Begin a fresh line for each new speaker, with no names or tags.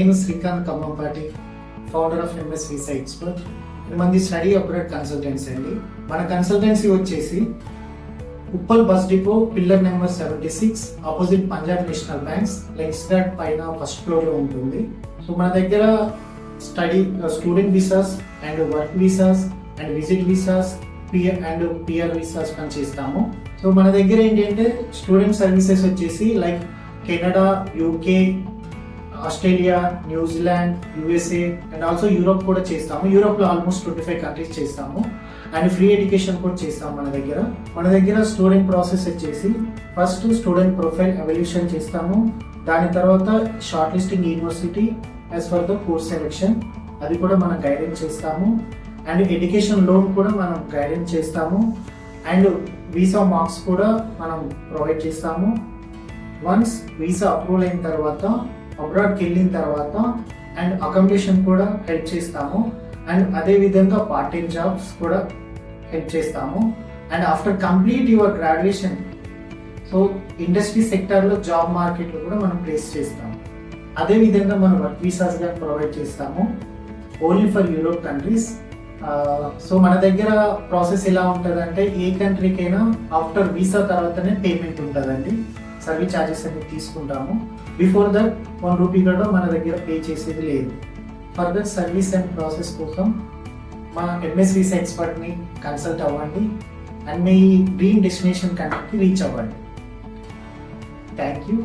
నేను Srikanth Kammampati, founder of MS visa expert. మంది study abroad consultancy అండి. మన కన్సల్టెన్సీ వచ్చేసి Uppal bus depot, pillar number 76, opposite Punjab national banks, Lenskart పైన ఫస్ట్ ఫ్లోర్ లో ఉంటుంది. సో మన దగ్గర student visas and work visas and visit visas PR visas పని చేస్తాము. సో మన దగ్గర ఏంటంటే స్టూడెంట్ సర్వీసెస్ వచ్చేసి like Canada, UK, Australia, New Zealand, USA and also Europe కూడా చేస్తాము. యూరోప్ లో ఆల్మోస్ట్ 25 కంట్రీస్ చేస్తాము. అండ్ ఫ్రీ ఎడ్యుకేషన్ కూడా చేస్తాము మన దగ్గర స్టూడెంట్ ప్రాసెస్ వచ్చేసి ఫస్ట్ స్టూడెంట్ ప్రొఫైల్ ఎవల్యూషన్ చేస్తాము. దాని తర్వాత short listing university as for the course selection, అది కూడా మనం గైడెన్స్ చేస్తాము. అండ్ ఎడ్యుకేషన్ లోన్ కూడా మనం గైడెన్స్ చేస్తాము. అండ్ వీసా మార్క్స్ కూడా మనం ప్రొవైడ్ చేస్తాము. వన్స్ వీసా అప్రూవల్ అయిన తర్వాత అబ్రాడ్కి వెళ్ళిన తర్వాత అండ్ అకామిడేషన్ కూడా హెల్ప్ చేస్తాము. అండ్ అదే విధంగా పార్ట్ టైం జాబ్స్ కూడా హెల్ప్ చేస్తాము. And after complete your graduation so industry సెక్టార్లో జాబ్ మార్కెట్లో కూడా మనం ప్లేస్ చేస్తాము. అదే విధంగా మనం వర్క్ వీసాస్ గా ప్రొవైడ్ చేస్తాము only for Europe countries. So మన దగ్గర ప్రాసెస్ ఎలా ఉంటుంది అంటే ఏ కంట్రీకైనా ఆఫ్టర్ వీసా తర్వాతనే పేమెంట్ ఉంటుందండి. సర్వీస్ ఛార్జెస్ అనేది తీసుకుంటాము. బిఫోర్ దట్ 1 రూపీ కూడా మన దగ్గర పే చేసేది లేదు. ఫర్దర్ సర్వీస్ అండ్ ప్రాసెస్ కోసం మా ఎంఎస్ వీసా ఎక్స్పర్ట్ని కన్సల్ట్ అవ్వండి అండ్ మీ డ్రీమ్ డెస్టినేషన్ కంట్రీకి రీచ్ అవ్వండి. Thank you.